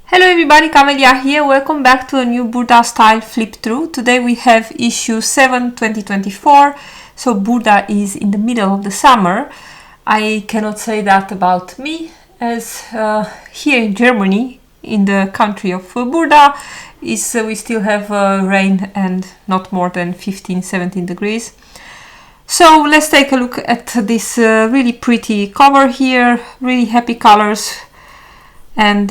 Hello everybody, Camelia here. Welcome back to a new Burda Style flip through. Today we have issue 7 2024. So Burda is in the middle of the summer. I cannot say that about me, as here in Germany, in the country of Burda, we still have rain and not more than 15-17 degrees. So let's take a look at this really pretty cover here, really happy colors. And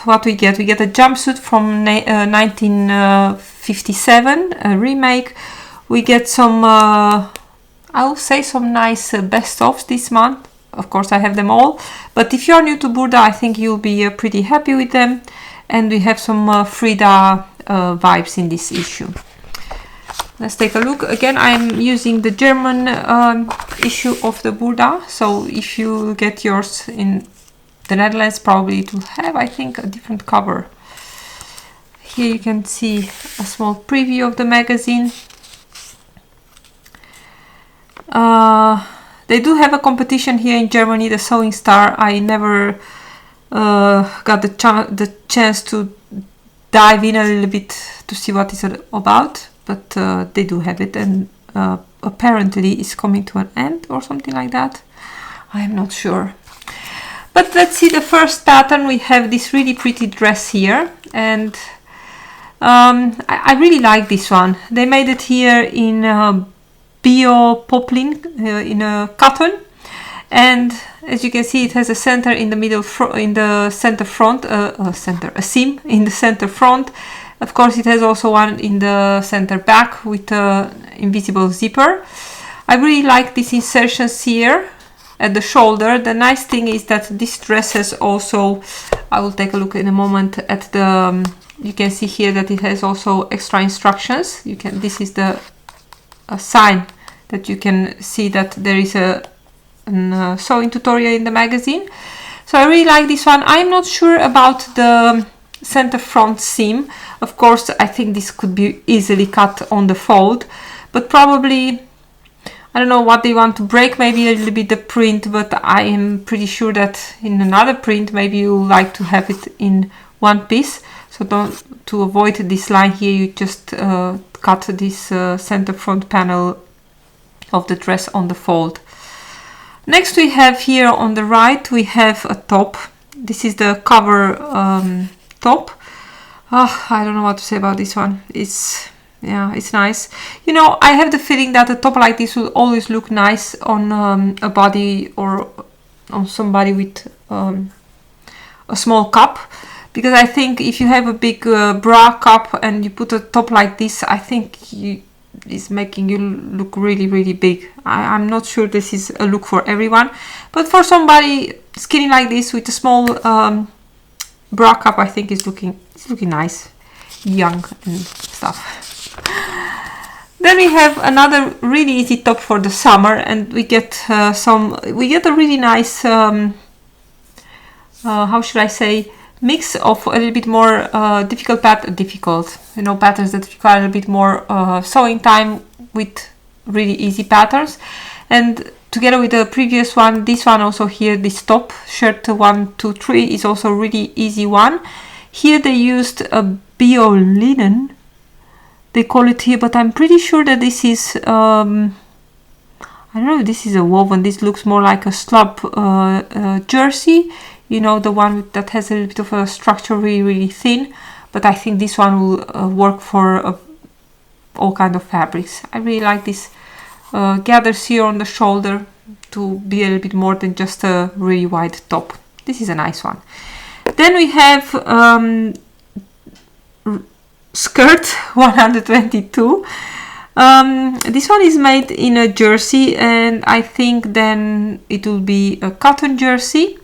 what we get a jumpsuit from 1957, a remake. We get some, I will say some nice best-ofs this month. Of course, I have them all. But if you're new to Burda, I think you'll be pretty happy with them. And we have some Frida vibes in this issue. Let's take a look. Again, I'm using the German issue of the Burda. So if you get yours in the Netherlands, probably it will have, I think, a different cover. Here you can see a small preview of the magazine. They do have a competition here in Germany, the Sewing Star. I never got the chance to dive in a little bit to see what it's about, but they do have it, and apparently it's coming to an end or something like that. I am not sure. But let's see the first pattern. We have this really pretty dress here, and I really like this one. They made it here in bio poplin, in a cotton, and as you can see, it has a center in the middle, in the center front, a seam in the center front. Of course, it has also one in the center back with an invisible zipper. I really like these insertions here at the shoulder. The nice thing is that this dress has also, I will take a look in a moment at the, you can see here that it has also extra instructions. This is a sign that you can see that there is a sewing tutorial in the magazine. So I really like this one. I'm not sure about the center front seam. Of course, I think this could be easily cut on the fold, but probably, I don't know what they want to break, maybe a little bit the print, but I am pretty sure that in another print, maybe you like to have it in one piece. So to avoid this line here, you just cut this center front panel of the dress on the fold. Next we have here on the right, we have a top. This is the cover top. Oh, I don't know what to say about this one. Yeah, it's nice. You know, I have the feeling that a top like this will always look nice on a body or on somebody with a small cup, because I think if you have a big bra cup and you put a top like this, I think it's making you look really, really big. I'm not sure this is a look for everyone, but for somebody skinny like this with a small bra cup, I think it's looking nice, young and stuff. Then we have another really easy top for the summer, and we get a really nice how should I say, mix of a little bit more difficult, you know, patterns that require a little bit more sewing time with really easy patterns. And together with the previous one, this one also here, this top shirt 1, 2, 3 is also a really easy one. Here they used a bio linen, they call it here, but I'm pretty sure that this is, I don't know if this is a woven. This looks more like a slub jersey, you know, the one that has a little bit of a structure, really, really thin. But I think this one will work for all kind of fabrics. I really like this gathers here on the shoulder to be a little bit more than just a really wide top. This is a nice one. Then we have skirt 122. This one is made in a jersey, and I think then it will be a cotton jersey.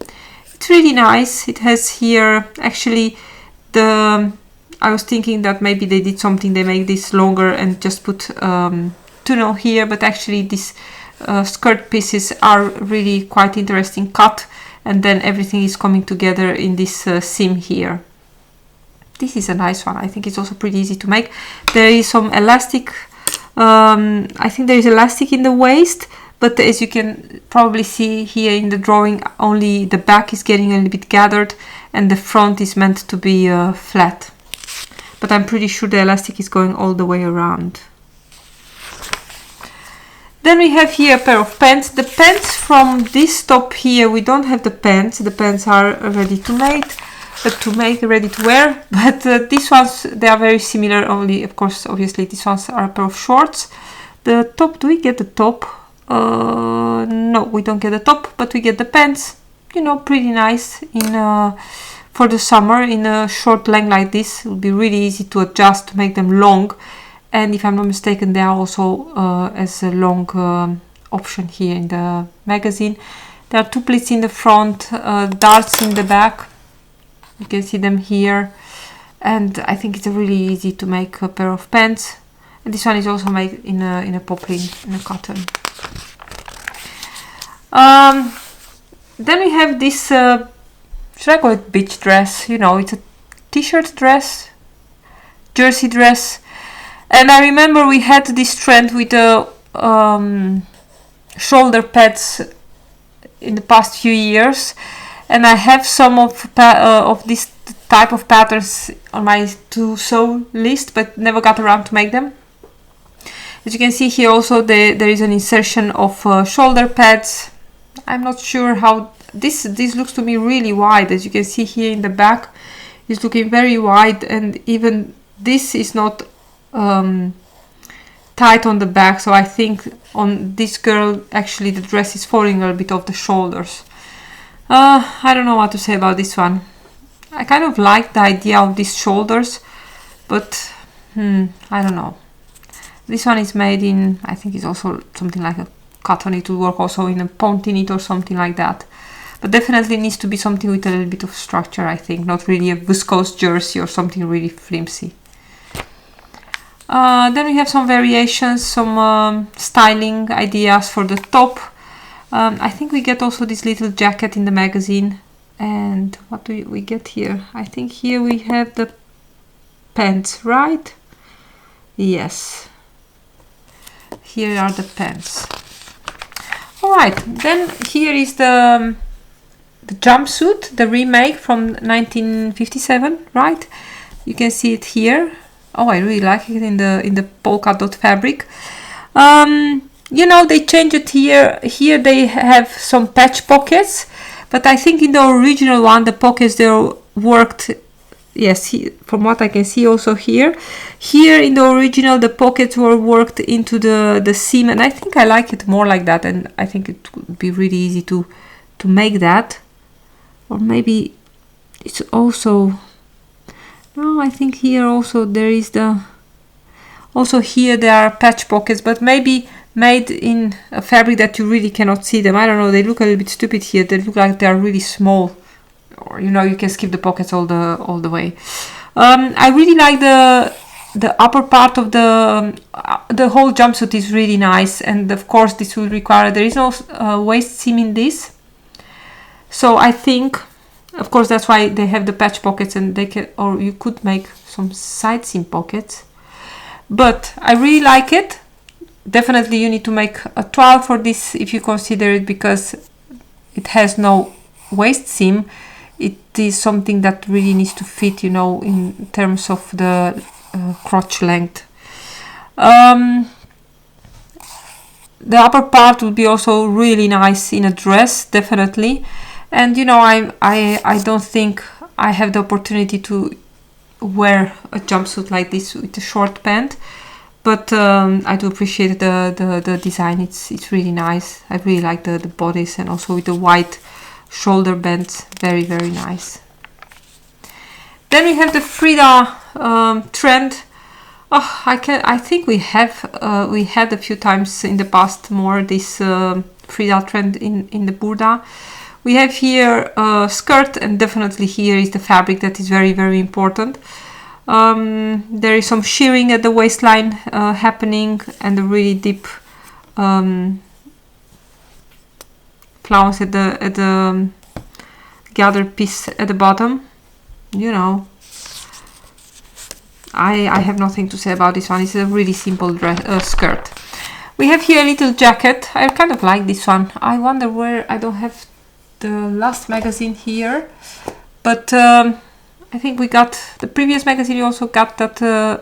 It's really nice. It has here actually I was thinking that maybe they did something, they make this longer and just put tunnel here, but actually these skirt pieces are really quite interesting cut, and then everything is coming together in this seam here. This is a nice one. I think it's also pretty easy to make. There is some elastic, I think there is elastic in the waist, but as you can probably see here in the drawing, only the back is getting a little bit gathered, and the front is meant to be flat, but I'm pretty sure the elastic is going all the way around. Then we have here a pair of pants. The pants from this top here, we don't have the pants. The pants are ready to make, ready to wear. But these ones, they are very similar. Only, of course, obviously, these ones are a pair of shorts. The top, do we get the top? No, we don't get the top, but we get the pants. You know, pretty nice in for the summer in a short length like this. It will be really easy to adjust to make them long. And if I'm not mistaken, they are also as a long option here in the magazine. There are two pleats in the front, darts in the back. You can see them here. And I think it's really easy to make a pair of pants. And this one is also made in a poplin, in a cotton. Then we have this, should I call it beach dress? You know, it's a t-shirt dress, jersey dress. And I remember we had this trend with the shoulder pads in the past few years, and I have some of this type of patterns on my to sew list, but never got around to make them. As you can see here, also there is an insertion of shoulder pads. I'm not sure how this looks to me really wide. As you can see here in the back, it's looking very wide, and even this is not tight on the back, so I think on this girl actually the dress is falling a little bit off the shoulders. I don't know what to say about this one. I kind of like the idea of these shoulders, but I don't know. This one is made in, I think it's also something like a cotton. It will work also in a ponte knit or something like that, but definitely needs to be something with a little bit of structure, I think, not really a viscose jersey or something really flimsy. Then we have some variations, some styling ideas for the top. I think we get also this little jacket in the magazine. And what do we get here? I think here we have the pants, right? Yes. Here are the pants. Alright, then here is the jumpsuit, the remake from 1957, right? You can see it here. Oh, I really like it in the polka dot fabric. You know, they change it here. Here they have some patch pockets, but I think in the original one the pockets they worked. Yes, from what I can see also here. Here in the original the pockets were worked into the seam, and I think I like it more like that, and I think it would be really easy to make that. Or maybe it's also... No, I think here also there is also here there are patch pockets, but maybe made in a fabric that you really cannot see them. I don't know, they look a little bit stupid here. They look like they are really small, or you know, you can skip the pockets all the way. I really like the upper part of the whole jumpsuit is really nice, and of course this will require, there is no waist seam in this, so I think, of course, that's why they have the patch pockets, and they can, or you could make some side seam pockets. But I really like it. Definitely you need to make a toile for this if you consider it, because it has no waist seam. It is something that really needs to fit, you know, in terms of the crotch length. The upper part would be also really nice in a dress, definitely. And you know, I don't think I have the opportunity to wear a jumpsuit like this with a short pant, but I do appreciate the design. It's really nice. I really like the bodice, and also with the white shoulder bands, very nice. Then we have the Frida trend. Oh, I think we had a few times in the past more this Frida trend in the Burda. We have here a skirt, and definitely here is the fabric that is very important. There is some shearing at the waistline happening, and a really deep flounce at the gathered piece at the bottom. You know, I have nothing to say about this one. It's a really simple dress, skirt. We have here a little jacket. I kind of like this one. I wonder where I don't have the last magazine here, but I think we got the previous magazine. You also got that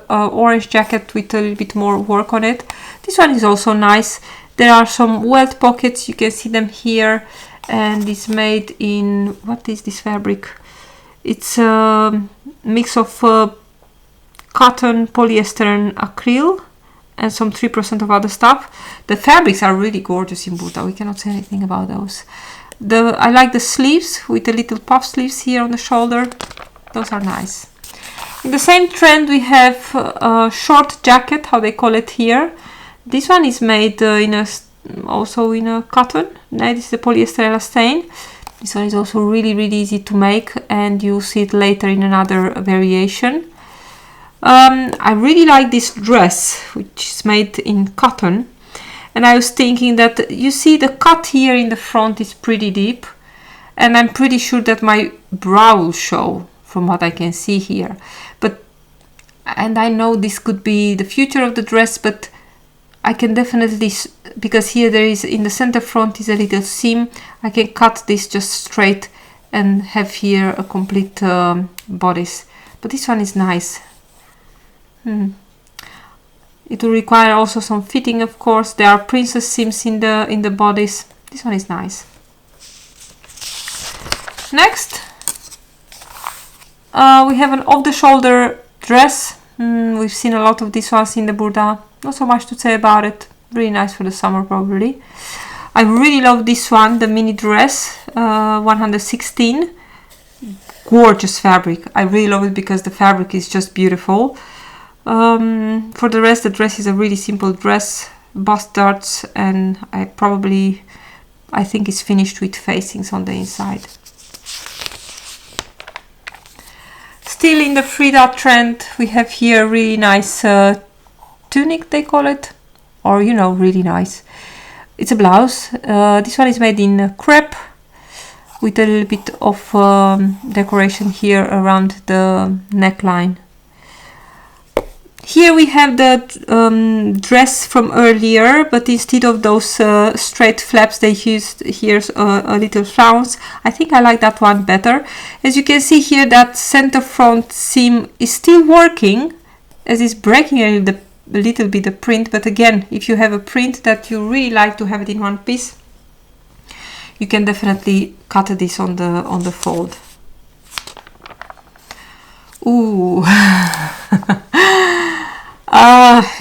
orange jacket with a little bit more work on it. This one is also nice. There are some welt pockets, you can see them here, and it's made in, what is this fabric? It's a mix of cotton, polyester and acrylic, and some 3% of other stuff. The fabrics are really gorgeous in Burda. We cannot say anything about those. I like the sleeves with the little puff sleeves here on the shoulder. Those are nice. In the same trend we have a short jacket, how they call it here. This one is made also in a cotton. This is the polyester elastane. This one is also really easy to make, and you'll see it later in another variation. I really like this dress, which is made in cotton, and I was thinking that you see the cut here in the front is pretty deep, and I'm pretty sure that my brow will show from what I can see here. And I know this could be the future of the dress, but I can definitely, because here there is, in the center front is a little seam, I can cut this just straight and have here a complete bodice. But this one is nice. It will require also some fitting, of course. There are princess seams in the bodice. This one is nice. Next, we have an off-the-shoulder dress. We've seen a lot of these ones in the Burda. Not so much to say about it. Really nice for the summer, probably. I really love this one, the mini dress, 116. Gorgeous fabric. I really love it because the fabric is just beautiful. For the rest, the dress is a really simple dress, bust darts, and I think it's finished with facings on the inside. Still in the Frida trend, we have here really nice tunic, they call it, or really nice. It's a blouse. This one is made in crepe with a little bit of decoration here around the neckline. Here we have the dress from earlier, but instead of those straight flaps, they used here a little flounce. I think I like that one better. As you can see here, that center front seam is still working, as it's breaking a little bit the print. But again, if you have a print that you really like to have it in one piece, you can definitely cut this on the fold. Ooh.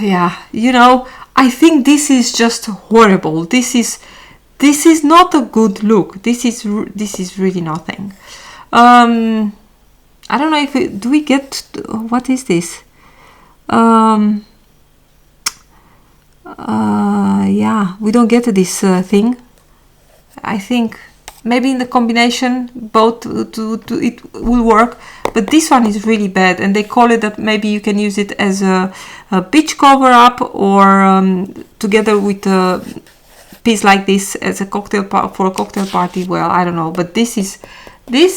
Yeah, I think this is just horrible. This is not a good look. This is really nothing. I don't know if do we get, what is this? Yeah, we don't get this thing. I think maybe in the combination both it will work, but this one is really bad, and they call it that maybe you can use it as a beach cover up, or together with a piece like this as a cocktail for a cocktail party. Well, I don't know, but this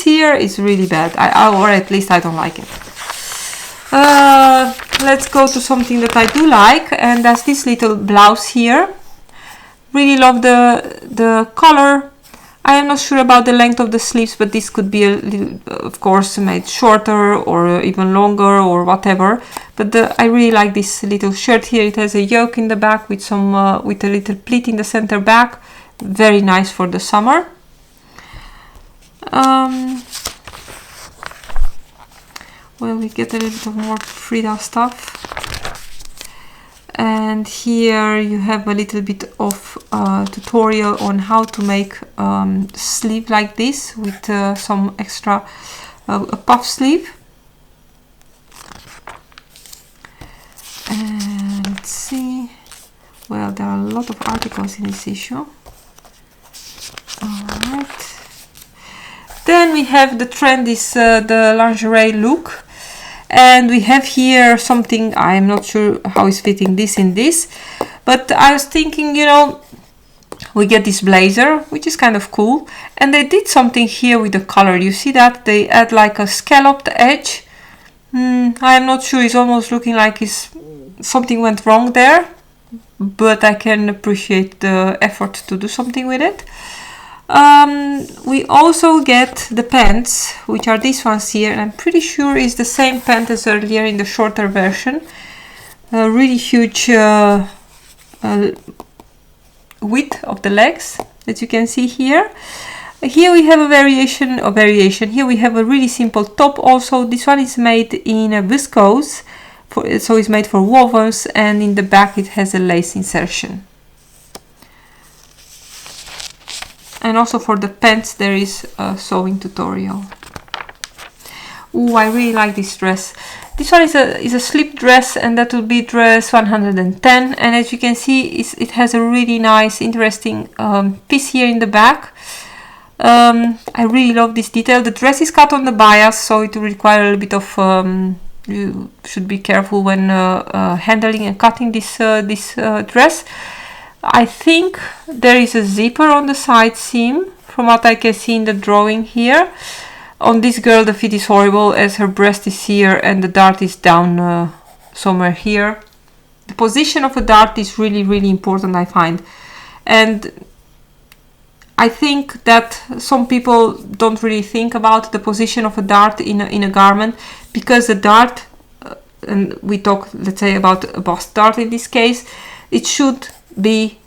here is really bad, or at least I don't like it. Let's go to something that I do like, and that's this little blouse here. Really love the color. I am not sure about the length of the sleeves, but this could be a little, of course, made shorter or even longer or whatever. But I really like this little shirt here. It has a yoke in the back with some with a little pleat in the center back. Very nice for the summer. Well, we get a little bit of more Frida stuff. And here you have a little bit of tutorial on how to make sleeve like this with some extra a puff sleeve. And let's see, well, there are a lot of articles in this issue. Alright, then we have the trend is the lingerie look. And we have here something, I'm not sure how it's fitting this in this, but I was thinking, we get this blazer, which is kind of cool, and they did something here with the color. You see that they add like a scalloped edge. I'm not sure, it's almost looking like something went wrong there, but I can appreciate the effort to do something with it. We also get the pants, which are these ones here, and I'm pretty sure it's the same pant as earlier in the shorter version. A really huge width of the legs that you can see here. Here we have a variation. Here we have a really simple top also. This one is made in a viscose, so it's made for wovens, and in the back it has a lace insertion. And also for the pants there is a sewing tutorial. Ooh, I really like this dress. This one is a slip dress, and that will be dress 110. And as you can see, it has a really nice, interesting piece here in the back. I really love this detail. The dress is cut on the bias, so it will require a little bit of you should be careful when handling and cutting this dress. I think there is a zipper on the side seam, from what I can see in the drawing here. On this girl the fit is horrible, as her breast is here and the dart is down somewhere here. The position of a dart is really, really important, I find. And I think that some people don't really think about the position of a dart in a garment, because the dart, and we talk, let's say, about a bust dart in this case, it should be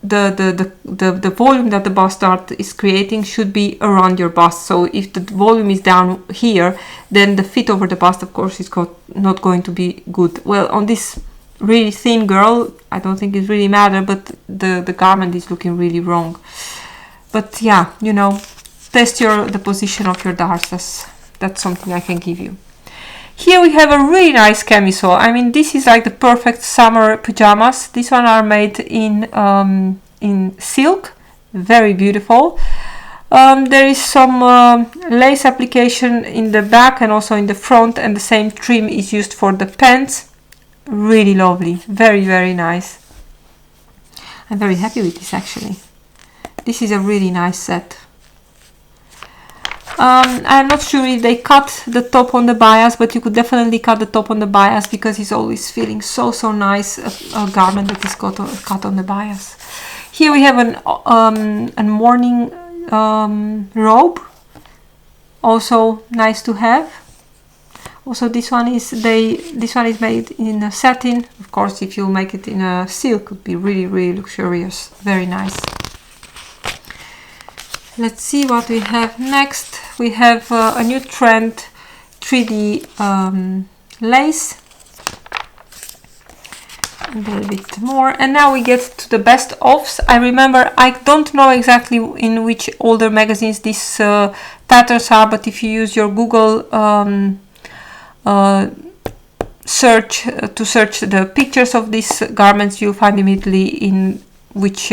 the volume that the bust dart is creating should be around your bust. So if the volume is down here, then the fit over the bust, of course, is not going to be good. Well, on this really thin girl, I don't think it really matters, but the garment is looking really wrong. But yeah, you know, test the position of your darts. That's something I can give you. Here we have a really nice camisole. I mean, this is like the perfect summer pajamas. These one are made in silk, very beautiful. There is some lace application in the back and also in the front, and the same trim is used for the pants. Really lovely, very, very nice. I'm very happy with this actually. This is a really nice set. I'm not sure if they cut the top on the bias, but you could definitely cut the top on the bias, because it's always feeling so nice, a garment that is cut on the bias. Here we have a morning robe, also nice to have. Also this one is made in a satin. Of course, if you make it in a silk, it would be really, really luxurious, very nice. Let's see what we have next. We have a new trend, 3D lace. A little bit more. And now we get to the best ofs. I remember, I don't know exactly in which older magazines these patterns are, but if you use your Google search to search the pictures of these garments, you'll find immediately in which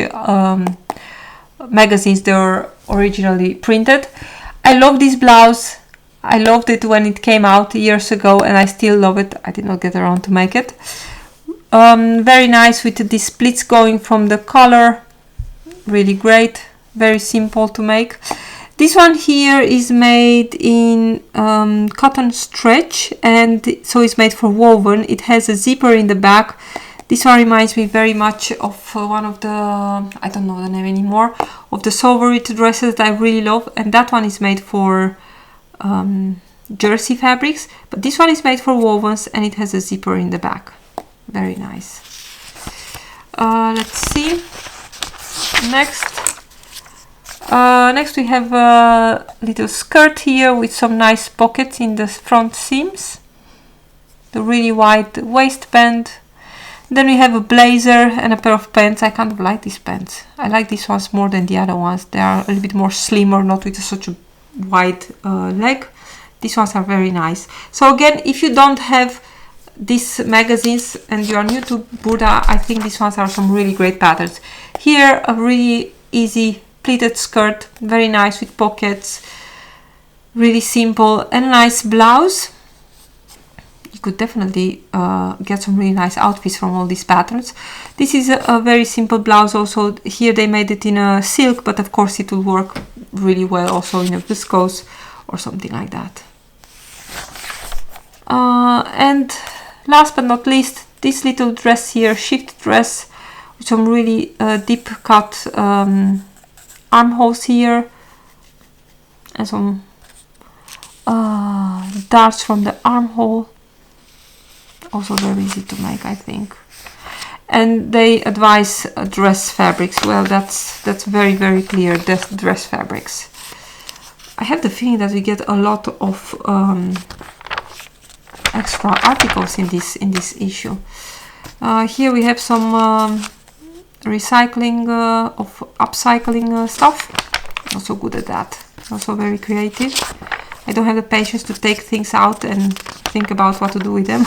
magazines they were originally printed. I love this blouse. I loved it when it came out years ago, and I still love it. I did not get around to make it. Very nice with the splits going from the collar. Really great. Very simple to make. This one here is made in cotton stretch, and so it's made for woven. It has a zipper in the back. This one reminds me very much of one of the, I don't know the name anymore, of the Sovereign dresses that I really love. And that one is made for jersey fabrics. But this one is made for wovens, and it has a zipper in the back. Very nice. Let's see. Next we have a little skirt here with some nice pockets in the front seams. The really wide waistband. Then we have a blazer and a pair of pants. I kind of like these pants. I like these ones more than the other ones. They are a little bit more slimmer, not with such a wide leg. These ones are very nice. So again, if you don't have these magazines and you are new to Burda, I think these ones are some really great patterns. Here, a really easy pleated skirt, very nice with pockets, really simple, and a nice blouse. You could definitely get some really nice outfits from all these patterns. This is a very simple blouse also. Here they made it in a silk, but of course it will work really well also in a viscose or something like that. And last but not least, this little dress here, shift dress, with some really deep cut armholes here, and some darts from the armhole. Also very easy to make, I think. And they advise dress fabrics. Well, that's very, very clear, dress fabrics. I have the feeling that we get a lot of extra articles in this issue. Here we have some recycling of upcycling stuff. Also good at that. Also very creative. I don't have the patience to take things out and think about what to do with them.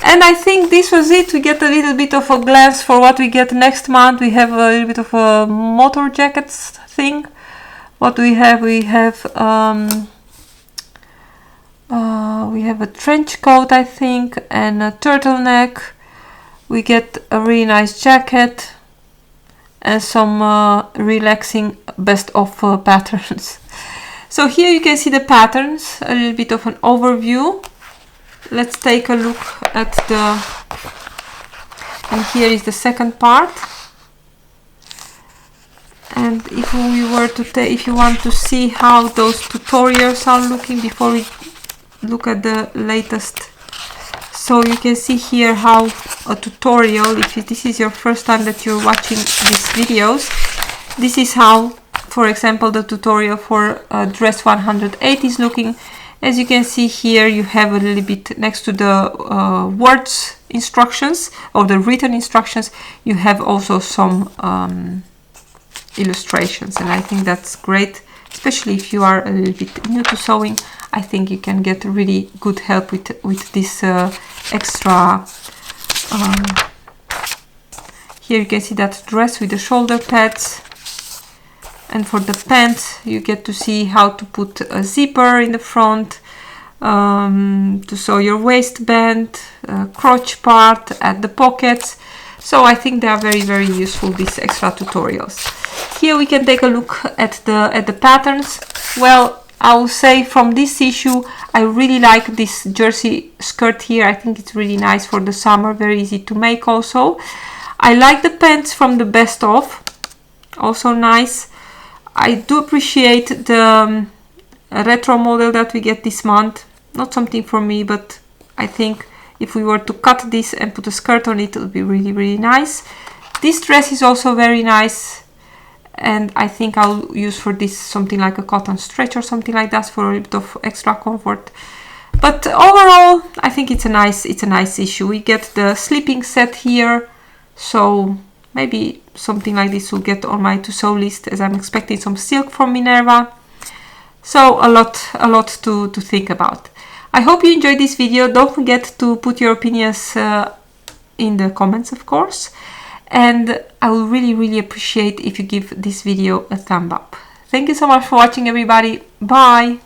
And I think this was it. We get a little bit of a glance for what we get next month. We have a little bit of a motor jackets thing. What do we have? We have a trench coat, I think, and a turtleneck. We get a really nice jacket and some relaxing best of patterns. So here you can see the patterns, a little bit of an overview. Let's take a look at and here is the second part. And if we were to if you want to see how those tutorials are looking before we look at the latest, so you can see here how a tutorial, if this is your first time that you're watching these videos, this is how, for example, the tutorial for dress 108 is looking. As you can see here, you have a little bit next to the words instructions or the written instructions, you have also some illustrations, and I think that's great, especially if you are a little bit new to sewing. I think you can get really good help with this extra. Here you can see that dress with the shoulder pads, and for the pants you get to see how to put a zipper in the front, to sew your waistband, crotch part, at the pockets. So I think they are very, very useful, these extra tutorials. Here we can take a look at the patterns. Well, I will say from this issue, I really like this jersey skirt here. I think it's really nice for the summer, very easy to make also. I like the pants from the best of, also nice. I do appreciate the retro model that we get this month. Not something for me, but I think if we were to cut this and put a skirt on it, it would be really, really nice. This dress is also very nice, and I think I'll use for this something like a cotton stretch or something like that for a bit of extra comfort. But overall, I think it's a nice issue. We get the sleeping set here, so maybe something like this will get on my to sew list, as I'm expecting some silk from Minerva. So a lot to think about. I hope you enjoyed this video. Don't forget to put your opinions in the comments, of course. And I will really, really appreciate if you give this video a thumb up. Thank you so much for watching, everybody. Bye!